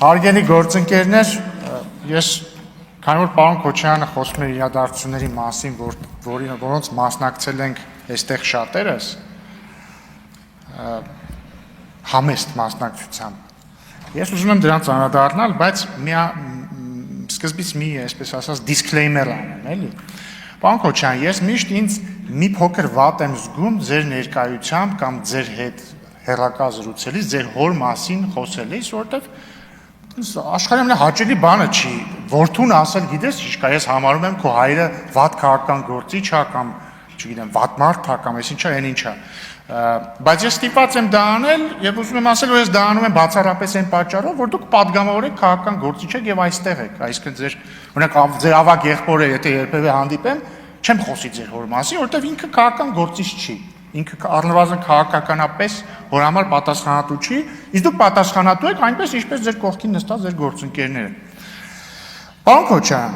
Հարգելի գործընկերներ, ես քանի որ պարոն Քոչարյանը խոսում էր իրադարձությունների մասին, որոնց մասնակցել ենք այստեղ շատերս, համեստ մասնակցությամբ։ Ես ուզում եմ դրանց անդրադառնալ, բայց սկզբից մի, այսպես ասած, disclaimer անեմ, էլի։ Պարոն Քոչարյան, ես միշտ ինձ մի փոքր վատ եմ զգում ձեր ներկայությամբ կամ ձեր հետ հեռակա զրուցելիս, ձեր հոր մասին խոսելիս, որովհետև աշխարհի ամենահաճելի բանը չի, որդուն ասել, գիտես, ճիշտ է, ես համարում եմ քո հայրը վատ քաղաքական գործիչ է կամ, չգիտեմ, վատ մարդ է կամ այսինչա, այն ինչա։ Բայց ես ստիպված եմ դա անել եւ ուզում եմ ասել, որ ես դա անում եմ բացառապես այն պատճառով, որ դուք падգամավոր եք քաղաքական գործիչ եք եւ այստեղ եք, այսինքն ձեր, օրինակ, ձեր ավագ եղբորը, եթե երբևէ հանդիպեմ, չեմ խոսի ձեր հոր մասին, որովհետեւ ինքը քաղաքական գործիչ չի։ Ինքը առնվազն քաղաքականապես որ համար պատասխանատու չի, իսկ դուք պատասխանատու եք այնպես ինչպես ձեր կողքին նստած ձեր գործընկերները։ Պարոն Քոչարյան,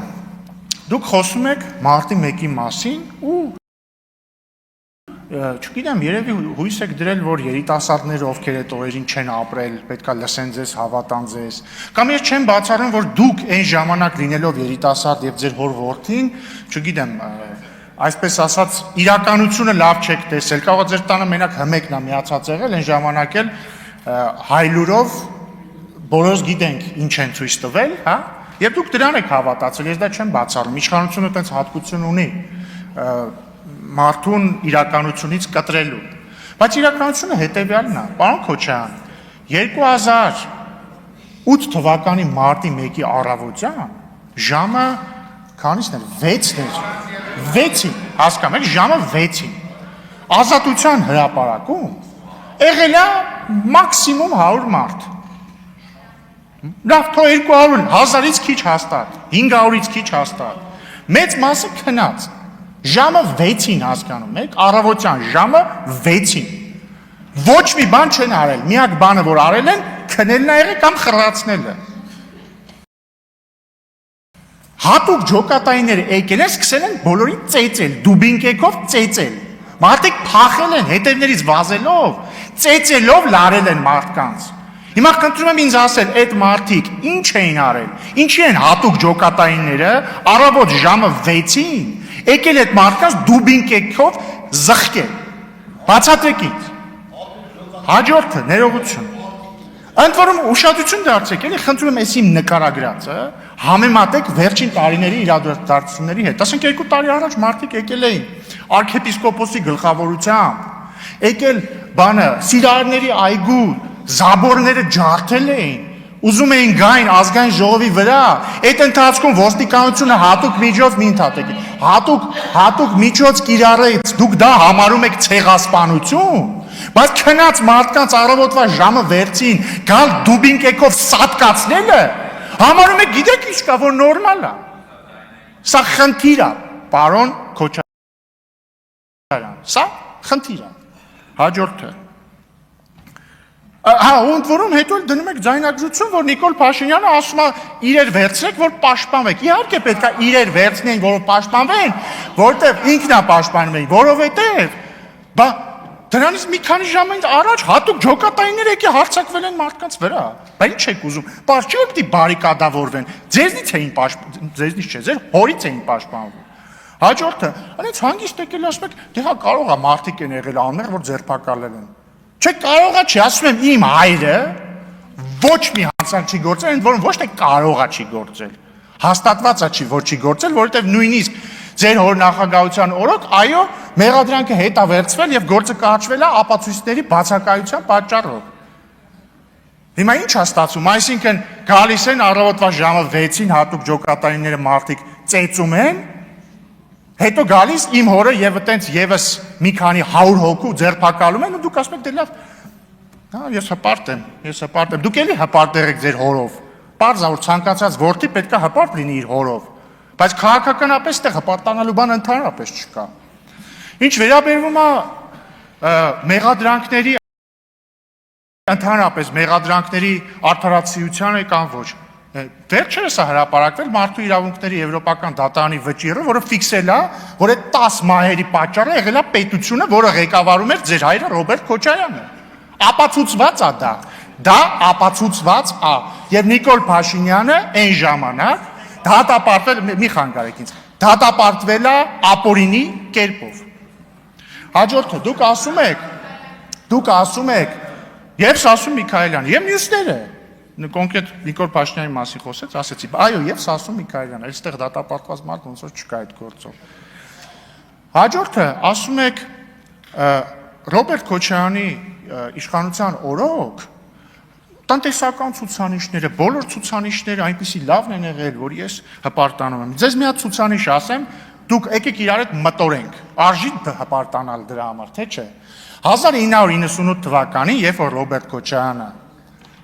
դուք խոսում եք մարտի 1-ի մասին ու չգիտեմ, երևի հույս եք դրել, որ երիտասարդները, ովքեր այդ օրերին չեն ապրել, պետքա լսեն ձեզ, հավատան ձեզ։ Կամ ես չեմ բացառում, որ դուք այն ժամանակ լինելով երիտասարդ եւ ձեր հոր որդին, չգիտեմ, այսպես ասած, իրականությունը լավ չեք տեսել, կարող է ձեր տանը մենակ հմեկն է միացած եղել, այն ժամանակ էլ հայլուրով բոլորս գիտենք ինչ են ցույց տվել, հա? Եվ դուք դրան եք հավատացել, ես դա չեմ բացառում, իշխանությունը այդպես հատկություն ունի մարդուն իրականությունից կտրելու։ Բայց իրականությունը հետևյալն է, պարոն Քոչարյան, 2008 թվականի մարտի 1-ի առավոտյան ժամը քանիսն էր, 6-ին, հասկանում եք, ժամը 6-ին, Ազատության հրապարակում եղել է մաքսիմում 100 մարդ, լավ թո 200, 1000-ից քիչ հաստատ, 500-ից քիչ հաստատ, մեծ մասը քնած, ժամը 6-ին հասկանում եք, առավոտյան ժամը 6-ին, ոչ մի բան չեն արել, միակ բանը որ արել են, քնելն է եղել կամ խռացնելը։ Հատուկ ջոկատայինները եկել են, սկսել են բոլորին ծեծել, դուբինկեքով ծեծել։ Մարդիկ փախել են հետևներից վազելով, ծեծելով լարել են մարդկանց։ Հիմա խնդրում եմ ինձ ասել, այդ մարդիկ ինչ էին արել, ինչի են հատուկ ջոկատայինները առավոտ ժամը 6-ին եկել այդ մարդկանց դուբինկեքով զղկել։ Բացատրեք ինձ։ Հաջորդը, ներողություն։ Ընդ որում ուշադրություն դարձեք, էլի խնդրում եմ այս իմ նկարագրածը համեմատեք վերջին տարիների իրադարձությունների հետ։ Ասենք 2 տարի առաջ մարդիկ եկել էին արքեպիսկոպոսի գլխավորությամբ, եկել բանը սիրարների այգու զաբորները ջարդել էին, ուզում էին գային ազգային ժողովի վրա, այդ ընթացքում ոստիկանությունը հատուկ միջոց մի ընդհատեք, հատուկ միջոց կիրառեց, դուք դա համարում եք ցեղասպանություն, բայց քնած մարդկանց առավոտվա ժամը 6-ին գալ դուբինկեքով սատկացնելը համարում եք, գիտեք ինչ կա, որ նորմալ է։ Սա խնդիր է, պարոն Քոչարյան, սա խնդիր է։ Հաջորդը։ Հա, ընդ որում հետո դնում եք ձայնագրություն, որ Նիկոլ Փաշինյանը ասում է իրեր վերցրեք, որ պաշտպանվեք։ Իհարկե պետք է իրեր վերցնեն, որ պաշտպանվեն, որտեղ ինքն է պաշտպանում, որովհետև բա դրանից մի քանի ժամից առաջ հատուկ ջոկատայիններ եկի հարձակվել են մարդկանց վրա։ Բա ինչ եք ուզում։ Պարզ չի պետք է բարիկադավորվեն։ Ձեզնից չէ, ձեր հորից էին պաշտպանվում։ Հաջորդը, այնց հանգիստ եկել ասում եք, դե հա կարող է մարդիկ են եղել անմեղ, որ ձերբակալել են։ Չէ, կարող է չի, ասում եմ իմ հայրը ոչ մի հանցանք չի գործել, ընդ որում ոչ թե կարող է չի գործել։ Հաստատված է չի, որ չի գործել, որովհետև նույնիսկ ձեր հոր նախագահության օրոք, այո, մեղադրանքը հետ է վերցվել եւ գործը կարճվել է ապացույցների բացակայության պատճառով։ Հիմա ինչ է ստացվում, այսինքն գալիս են առավոտվա ժամը 6-ին հատուկ ջոկատայինները մարդիկ ծեծում են, հետո գալիս իմ հորը եւ այտենց եւս մի քանի 100 հոգու ձերբակալում են ու դուք ասում եք դե լավ, հա ես հպարտ եմ, դուք էլի հպարտ եղեք ձեր հորով։ Պարզ է որ ցանկացած որդի պետք է հպարտ լինի իր հորով, բայց քաղաքականապես այդտեղ հպարտանալու բան ընդհանրապես չկա։ Ինչ վերաբերվում է մեղադրանքների ընդհանրապես մեղադրանքների արդարացիությանը կամ ոչ, վերջերս է հրապարակվել մարդու իրավունքների եվրոպական դատարանի վճիռը, որը ֆիքսել է, որ այդ 10 մահերի պատճառը եղել է պետությունը, որը ղեկավարում էր ձեր հայրը Ռոբերտ Քոչարյանը։ Ապացուցված է դա։ Դա ապացուցված է։ Եվ Նիկոլ Փաշինյանը այն ժամանակ դատապարտվել, մի խանգարեք ինձ, դատապարտվել է ապօրինի կերպով։ Հաջորդը դուք ասում եք եւ Սասուն Միքայելյան, եւ մյուսները, կոնկրետ Նիկոլ Փաշինյանի մասին խոսեց, ասեցի, այո, եւ Սասուն Միքայելյան, այստեղ դատապարտված մարդ ոնց որ չկա այդ գործով։ Հաջորդը ասում եք Ռոբերտ Քոչարյանի իշխանության օրոք տնտեսական ցուցանիշները, բոլոր ցուցանիշները այնպեսի լավն են եղել, որ ես հպարտանում եմ։ Ձեզ մի հատ ցուցանիշ ասեմ, դուք եկեք իրար հետ մտորենք, արժի հպարտանալ դրա համար, թե չէ։ 1998 թվականին, երբ որ Ռոբերտ Քոչարյանը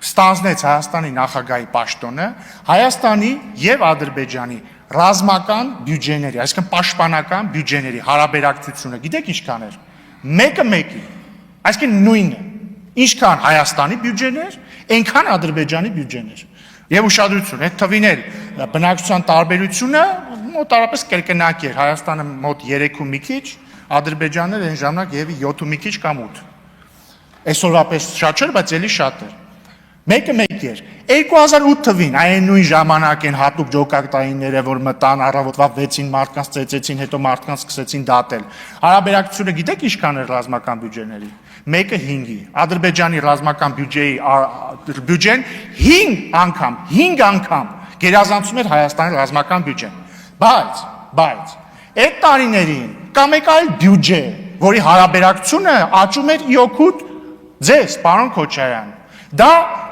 ստանձնեց Հայաստանի նախագահի պաշտոնը, Հայաստանի եւ Ադրբեջանի ռազմական բյուջեների, այսինքն պաշտպանական բյուջեների հարաբերակցությունը, գիտեք ինչքան էր։ Մեկը մեկի, այսինքն նույնը, ինչքան Հայաստանի բյուջեներ, այնքան Ադրբեջանի բյուջեներ։ Եվ ուշադրություն, այդ թվին բնակչության տարբերությունը մոտարապես կրկնակի էր, Հայաստանը մոտ 3 ու մի քիչ, Ադրբեջանը այն ժամանակ եւի 7 ու մի քիչ կամ 8։ Այսօրվա պես շատ չէր, բայց էլի շատ էր։ Մեկը մեկ էր։ 2008 թվին այն նույն ժամանակ են հատուկ ջոկատայինները, որ մտան առավոտվա 6-ին մարդկանց ծեծեցին, հետո մարդկանց սկսեցին դատել։ Հարաբերակցությունը գիտեք ինչքան էր ռազմական բյուջեների։ Մեկը 5-ի։ Ադրբեջանի ռազմական բյուջեն 5 անգամ գերազանցում էր Հայաստանի ռազմական բյուջեն։ Բայց այդ տարիներին կա մեկ այլ բյուջե, որի հարաբերակցությունը աճում էր իօգուտ ձեզ, պարոն Քոչարյան։ Դա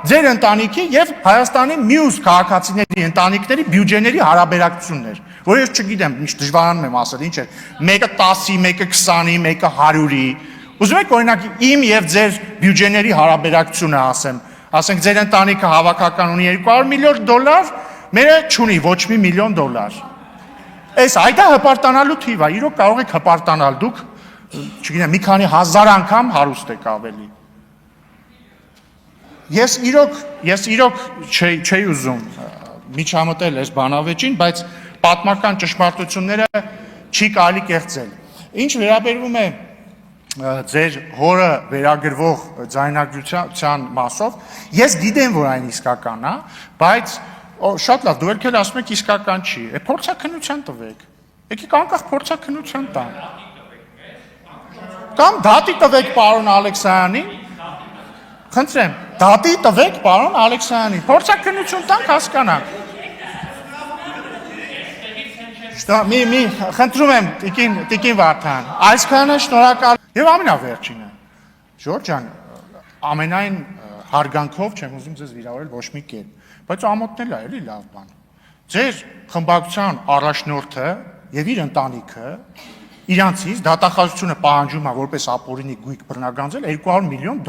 ձեր ընտանիքի եւ Հայաստանի մյուս քաղաքացիների ընտանիքների բյուջեների հարաբերակցությունն էր, որ ես չգիտեմ, ինչ դժվարանում եմ ասել, ինչ է, մեկը 10-ի, մեկը 20-ի, մեկը 100-ի։ Ուզում եք օրինակ իմ եւ ձեր բյուջեների հարաբերակցությունը ասենք ձեր ընտանիքը հավաքական ունի $200 միլիոն, մերը չունի ոչ մի $1 միլիոն։ Այս այդա հպարտանալու թիվ է, իրոք կարող եք հպարտանալ դուք, չգիտեմ, մի քանի հազար անգամ հարուստ եք ավելի։ Ես իրոք չէի ուզում միջամտել այս բանավեճին, բայց պատմական ճշմարտությունները չի կարելի կեղծել։ Ինչ վերաբերվում է ձեր հորը վերագրվող ձայնագրության մասով, ես գիտեմ, որ այն իսկական է, բայց շատ լավ, դու ելք էլ ասում եք իսկական չի, փորձաքննության տվեք, եկեք անկախ փորձաքննության տան։ Կամ դատի տվեք պարոն Ալեքսյանին, խնդրեմ, դատի տվեք պարոն Ալեքսյանին, փորձաքննություն տանք հասկանանք։ Խնդրում եմ, տիկին Վարդան, այսքանը շնորհակալ եւ ամենավերջինը։ Ժորժ ջան, ամենայն հարգանքով չեմ ուզում ձեզ վիրավորել ոչ մի կերպ, բայց ամոթնել է էլի լավ բան։ Ձեր խմբակցության առաջնորդը եւ իր ընտանիքը իրանցից դատախազությունը պահանջում է որպես ապօրինի գույք բռնագանձել $200 միլիոն։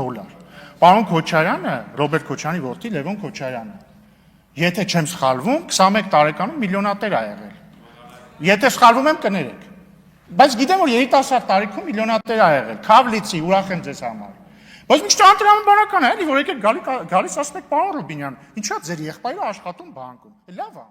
Պարոն Քոչարյանը, Ռոբերտ Քոչարյանի որդի Լևոն Քոչարյանը, եթե չեմ սխալվում, 21 տարեկանում միլիոնատեր ա եղել։ Եթե սխալվում եմ կներեք։ Բայց գիտեմ որ երիտասարդ տարիքում միլիոնատեր ա եղել։ Քավլիցի, ուրախ եմ ձեզ համար։ Բայց միշտ անտրամաբանական է, էլի որ եկեք գալիս ասում եք պարոն Ռուբինյան, ինչա ձեր եղբայրը աշխատում բանկում։ Լավ է։